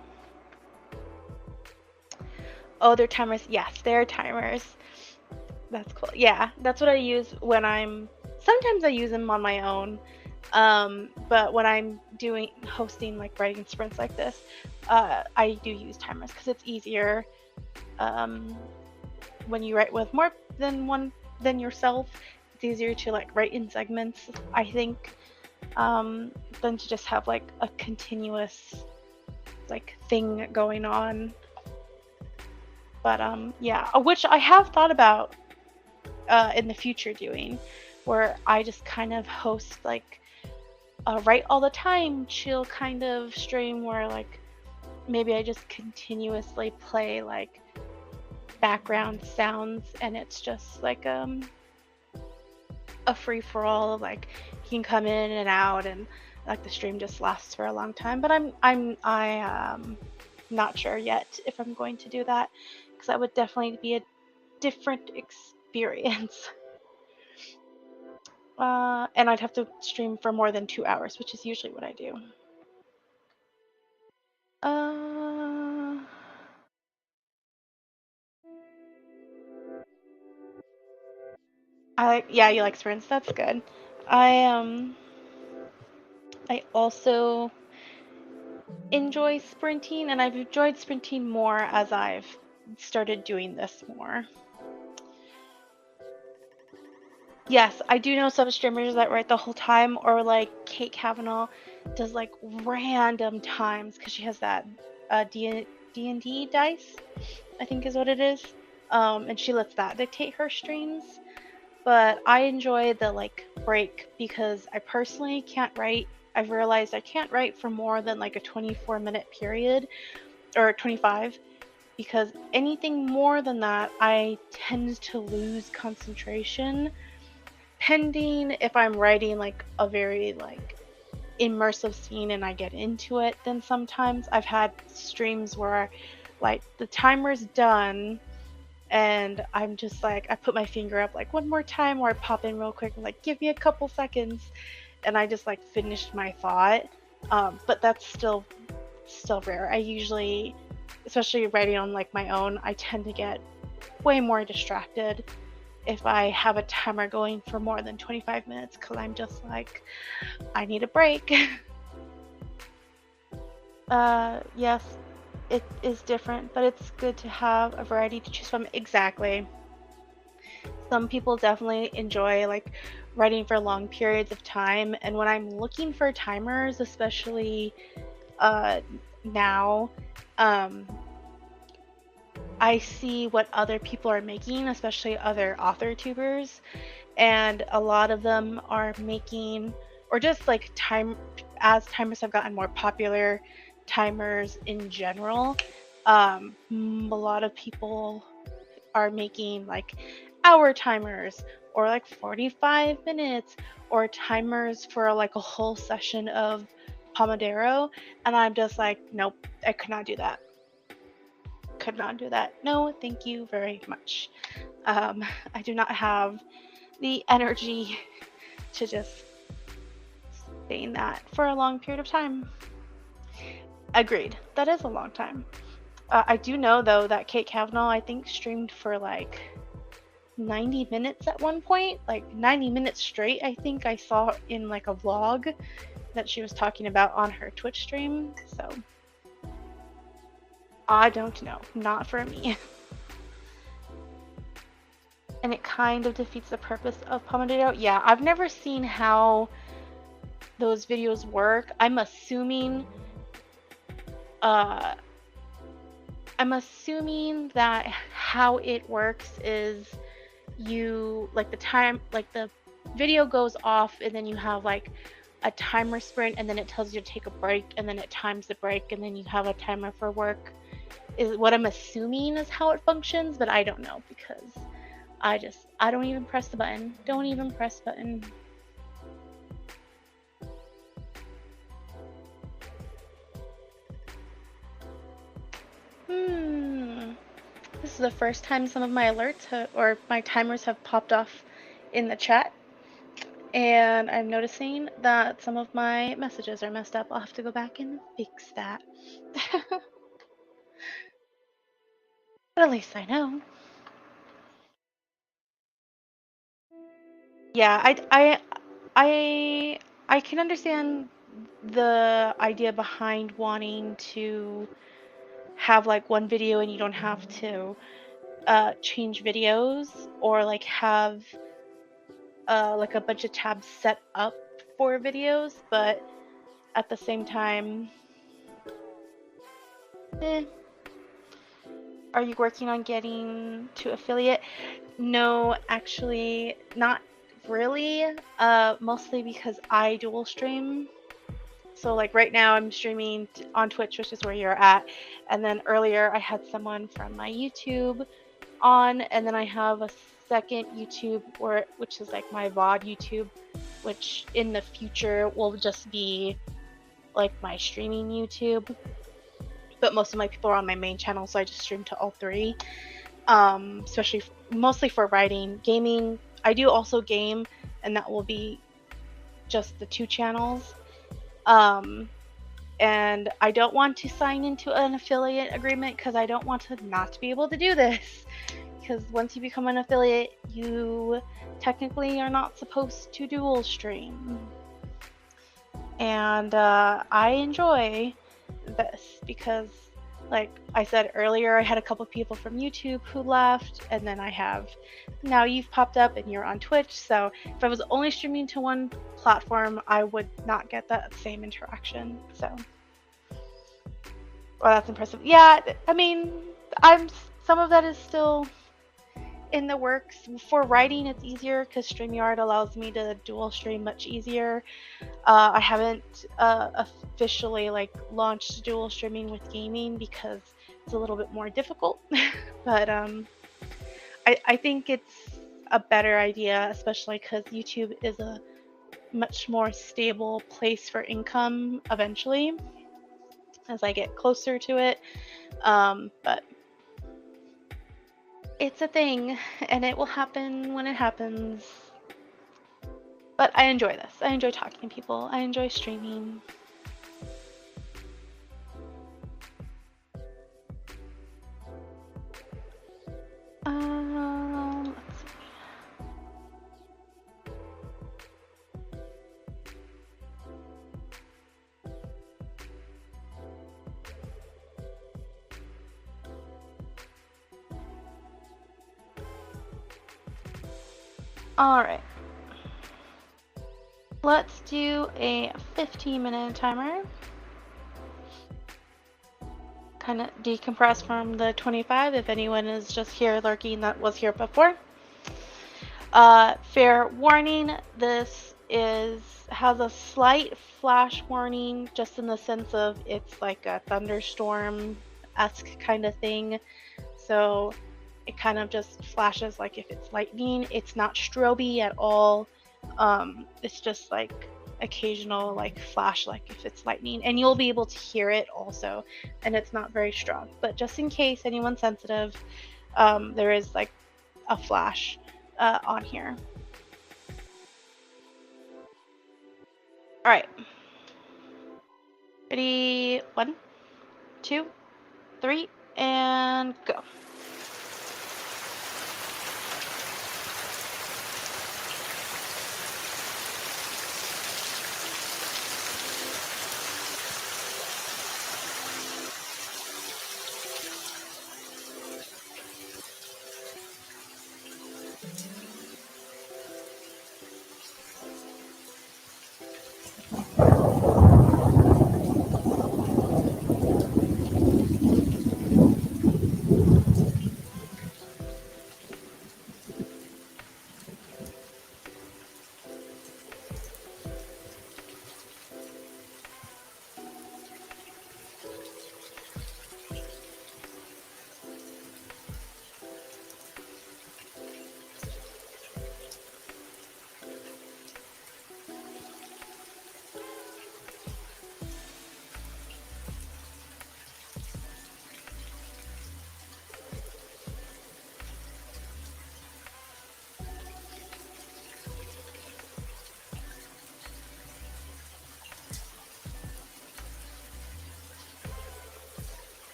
oh, they're timers. Yes, they're timers. That's cool. Yeah, that's what I use when sometimes I use them on my own. But when I'm hosting like writing sprints like this, I do use timers because it's easier. When you write with more than yourself, it's easier to like write in segments, I think, than to just have like a continuous like thing going on. But yeah, which I have thought about in the future doing, where I just kind of host like a write all the time chill kind of stream where like maybe I just continuously play like background sounds and it's just like a free for all, like you can come in and out and like the stream just lasts for a long time. But I'm not sure yet if I'm going to do that because that would definitely be a different experience. And I'd have to stream for more than 2 hours, which is usually what I do. Yeah, you like sprints. That's good. I also enjoy sprinting, and I've enjoyed sprinting more as I've started doing this more. Yes, I do know some streamers that write the whole time, or like Kate Kavanaugh does like random times because she has that D&D dice, I think is what it is, and she lets that dictate her streams. But I enjoy the like break because I personally can't write. I've realized I can't write for more than like a 24-minute period or 25 because anything more than that I tend to lose concentration, pending if I'm writing like a very like immersive scene and I get into it. Then sometimes I've had streams where like the timer's done and I'm just like, I put my finger up like one more time, or I pop in real quick and like, give me a couple seconds, and I just like finished my thought. But that's still rare. I usually, especially writing on like my own, I tend to get way more distracted if I have a timer going for more than 25 minutes because I'm just like, I need a break. Yes, it is different, but it's good to have a variety to choose from. Exactly. Some people definitely enjoy like writing for long periods of time, and when I'm looking for timers, especially now, I see what other people are making, especially other author tubers, and a lot of them are making, or just like as timers have gotten more popular, timers in general, a lot of people are making like hour timers or like 45 minutes or timers for like a whole session of Pomodoro, and I'm just like, nope, I could not do that. Could not do that. No, thank you very much. I do not have the energy to just stay in that for a long period of time. Agreed. That is a long time. I do know though that Kate Kavanaugh, I think, streamed for like 90 minutes at one point, like 90 minutes straight. I think I saw in like a vlog that she was talking about on her Twitch stream. So I don't know. Not for me. And it kind of defeats the purpose of Pomodoro. Yeah, I've never seen how those videos work. I'm assuming that how it works is you like the video goes off and then you have like a timer sprint and then it tells you to take a break and then it times the break and then you have a timer for work, is what I'm assuming is how it functions, but I don't know because I don't even press the button. Don't even press button. This is the first time some of my alerts or my timers have popped off in the chat, and I'm noticing that some of my messages are messed up. I'll have to go back and fix that. But at least I know. Yeah, I can understand the idea behind wanting to have like one video and you don't have to change videos or like have like a bunch of tabs set up for videos, but at the same time, are you working on getting to affiliate? No, actually, not really. Mostly because I dual stream. So like right now I'm streaming on Twitch, which is where you're at. And then earlier I had someone from my YouTube on, and then I have a second YouTube which is like my VOD YouTube, which in the future will just be like my streaming YouTube. But most of my people are on my main channel, so I just stream to all three. Especially mostly for writing. Gaming, I do also game, and that will be just the two channels. And I don't want to sign into an affiliate agreement because I don't want to not be able to do this. Because once you become an affiliate, you technically are not supposed to dual stream. And I enjoy this because, like I said earlier, I had a couple people from YouTube who left, and then now you've popped up and you're on Twitch. So if I was only streaming to one platform, I would not get that same interaction. So, well, that's impressive. Yeah, I mean, some of that is still in the works. For writing, it's easier because StreamYard allows me to dual stream much easier. I haven't officially launched dual streaming with gaming because it's a little bit more difficult. But I think it's a better idea, especially because YouTube is a much more stable place for income eventually as I get closer to it. But it's a thing, and it will happen when it happens. But I enjoy this. I enjoy talking to people. I enjoy streaming. Let's see. All right. Let's do a 15-minute timer. kind of decompress from the 25 if anyone is just here lurking that was here before. Fair warning, this has a slight flash warning, just in the sense of it's like a thunderstorm-esque kind of thing. So it kind of just flashes like if it's lightning. It's not stroby at all. It's just like occasional like flash like if it's lightning, and you'll be able to hear it also, and it's not very strong. But just in case anyone's sensitive, there is like a flash on here. All right. Ready? 1, 2, 3, and go.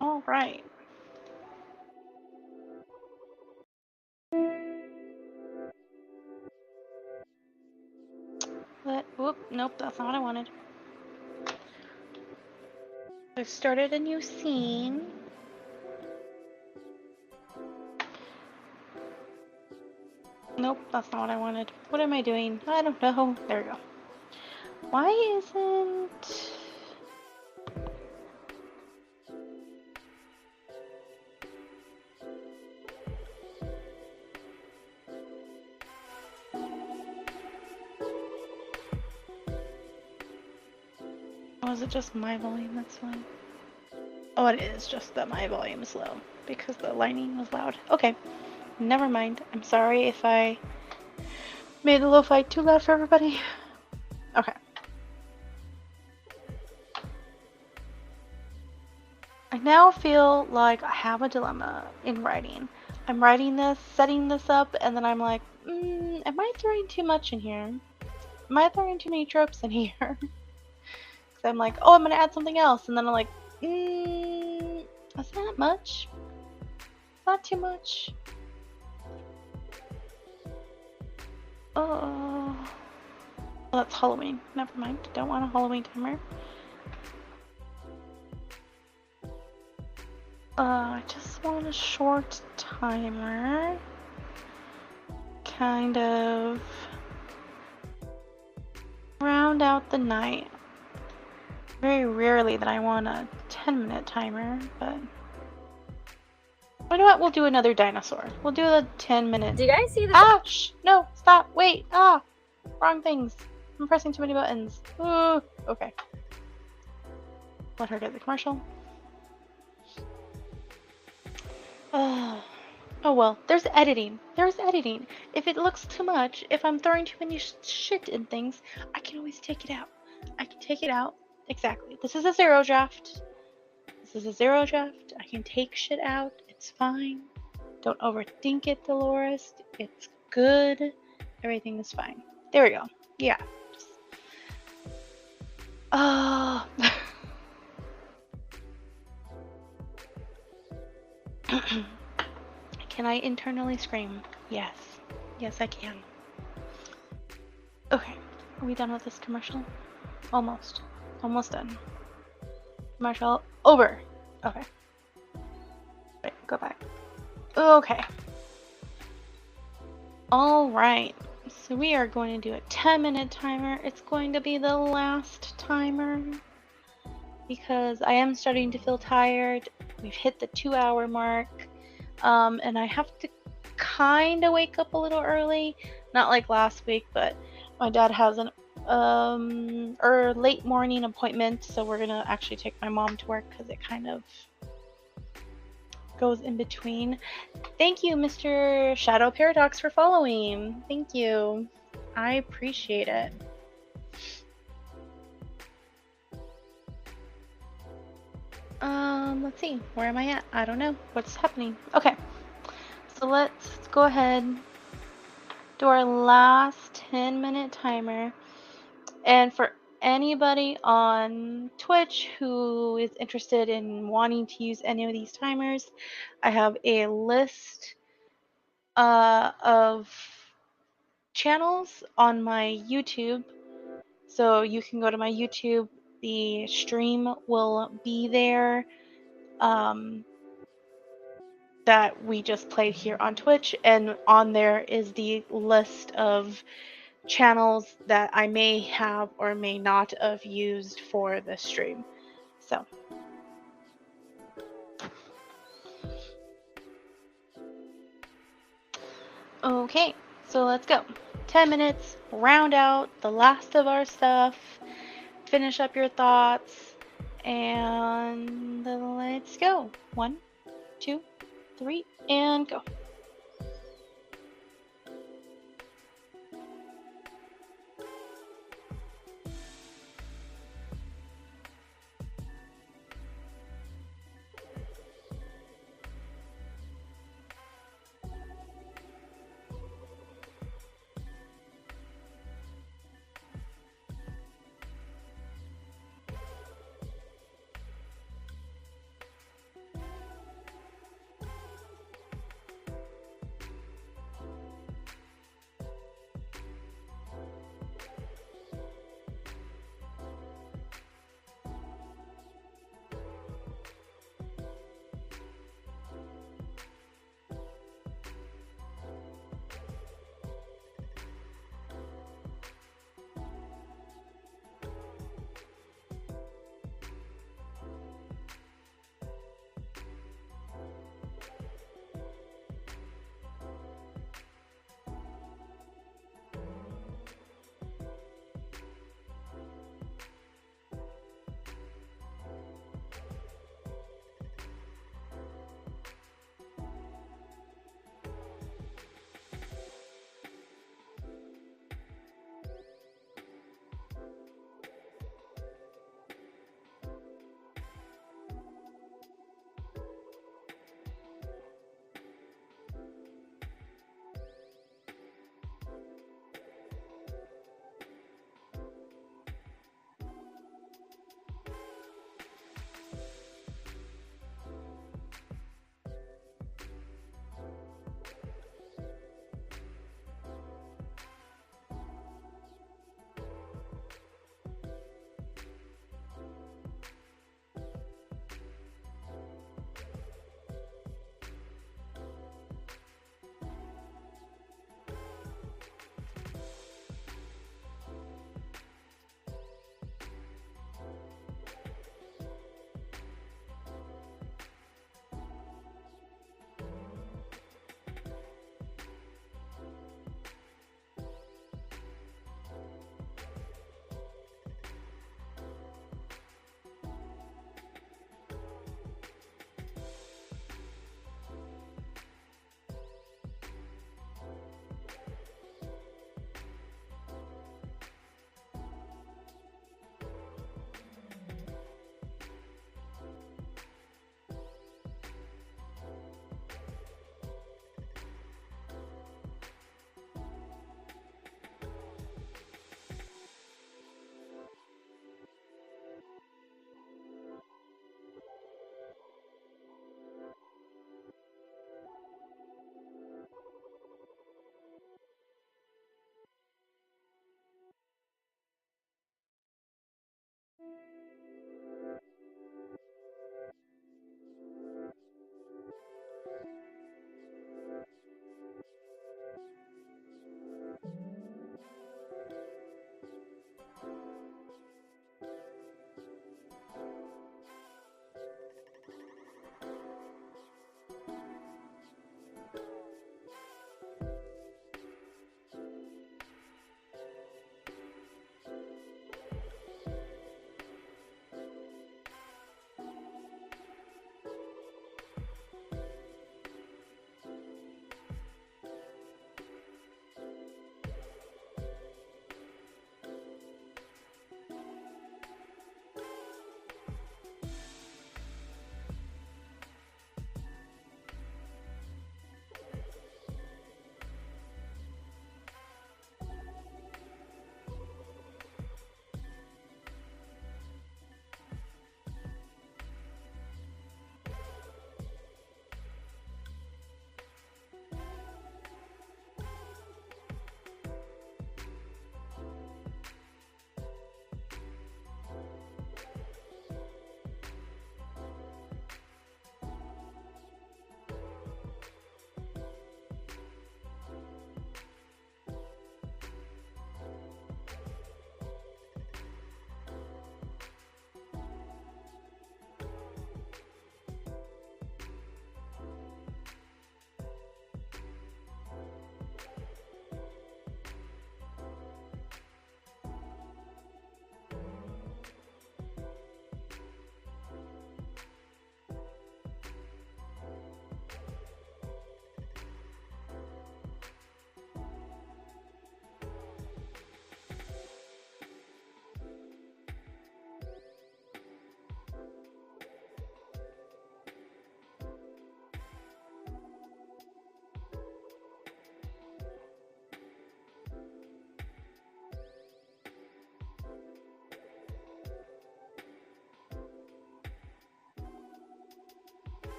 All right. Whoop, nope, that's not what I wanted. I've started a new scene. Nope, that's not what I wanted. What am I doing? I don't know. There we go. Why isn't... Oh, is it just my volume that's low? Oh, it is just that my volume is low because the lining was loud. Okay, never mind. I'm sorry if I made the lo-fi too loud for everybody. Okay. I now feel like I have a dilemma in writing. I'm writing this, setting this up, and then I'm like, am I throwing too much in here? Am I throwing too many tropes in here? Because I'm like, oh, I'm going to add something else. And then I'm like, that's not much. Not too much. Oh, that's Halloween. Never mind. Don't want a Halloween timer. I just want a short timer. Kind of round out the night. Very rarely that I want a 10-minute timer, but... You know what? We'll do another dinosaur. We'll do a 10-minute... Do you guys see the... Ah! Shh! No! Stop! Wait! Ah! Wrong things. I'm pressing too many buttons. Ooh! Okay. Let her get the commercial. Oh well, there's editing. There's editing. If it looks too much, if I'm throwing too many shit in things, I can always take it out. I can take it out. Exactly. This is a zero draft. This is a zero draft. I can take shit out. It's fine. Don't overthink it, Dolores. It's good. Everything is fine. There we go. Yeah. Oh. Can I internally scream? Yes. Yes, I can. Okay. Are we done with this commercial? Almost. Almost done. Commercial over. Okay. Wait, go back. Okay. Alright. So we are going to do a 10-minute timer. It's going to be the last timer because I am starting to feel tired. We've hit the 2-hour mark. And I have to kind of wake up a little early. Not like last week, but my dad has an late morning appointment, so we're gonna actually take my mom to work because it kind of goes in between. Thank you, Mr. Shadow Paradox, for following. Thank you. I appreciate it. Let's see. Where am I at? I don't know. What's happening? Okay. So let's go ahead, do our last 10-minute timer. And for anybody on Twitch who is interested in wanting to use any of these timers, I have a list of channels on my YouTube. So you can go to my YouTube. The stream will be there. That we just played here on Twitch, and on there is the list of channels that I may have or may not have used for the stream. So okay, so let's go. 10 minutes, round out the last of our stuff, finish up your thoughts, and let's go. 1, 2, 3, and go.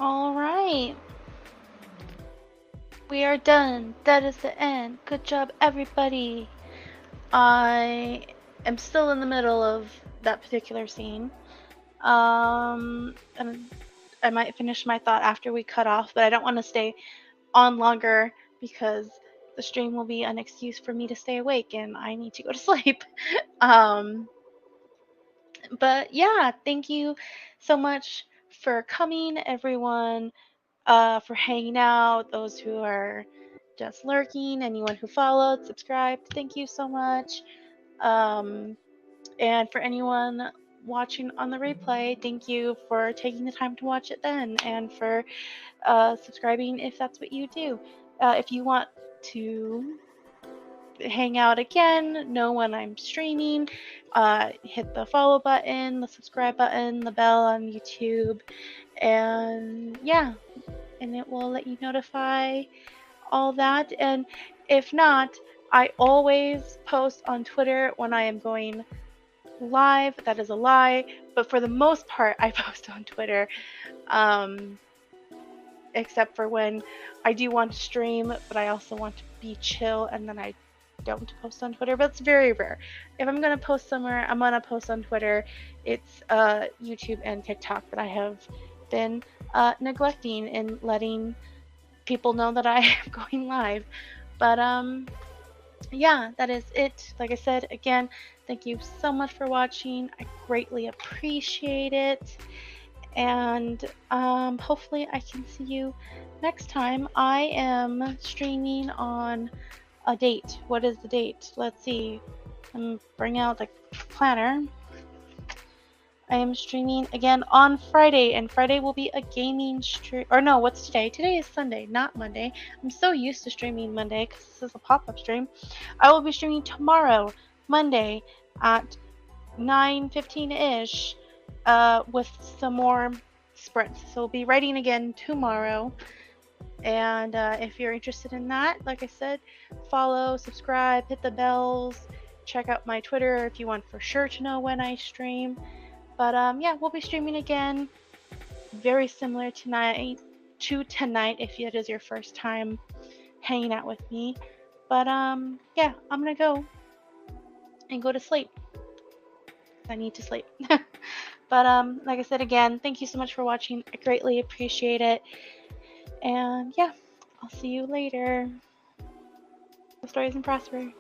All right. We are done. That is the end. Good job, everybody. I am still in the middle of that particular scene. And I might finish my thought after we cut off, but I don't want to stay on longer because the stream will be an excuse for me to stay awake and I need to go to sleep. um, but yeah, thank you so much for coming, everyone, for hanging out, those who are just lurking, anyone who followed, subscribed, thank you so much. Um, and for anyone watching on the replay, thank you for taking the time to watch it then and for subscribing if that's what you do. If you want to hang out again, know when I'm streaming, hit the follow button, the subscribe button, the bell on YouTube, and yeah, and it will let you notify all that. And if not, I always post on Twitter when I am going live. That is a lie, but for the most part, I post on Twitter. Except for when I do want to stream, but I also want to be chill, and then I don't post on Twitter. But it's very rare. If I'm gonna post somewhere, I'm gonna post on Twitter. It's YouTube and TikTok that I have been neglecting and letting people know that I am going live. But yeah, that is it. Like I said, again, thank you so much for watching. I greatly appreciate it. And hopefully I can see you next time. I am streaming on a date. What is the date? Let's see. Bring out the planner. I am streaming again on Friday, and Friday will be a gaming stream. Or no, what's today? Today is Sunday, not Monday. I'm so used to streaming Monday because this is a pop-up stream. I will be streaming tomorrow, Monday, at 9:15-ish, with some more sprints. So we'll be writing again tomorrow. And if you're interested in that, like I said, follow, subscribe, hit the bells, check out my Twitter if you want for sure to know when I stream. But yeah, we'll be streaming again, very similar tonight if it is your first time hanging out with me. But yeah, I'm gonna go and go to sleep. I need to sleep. But like I said again, thank you so much for watching. I greatly appreciate it. And yeah, I'll see you later. Stories and prosper.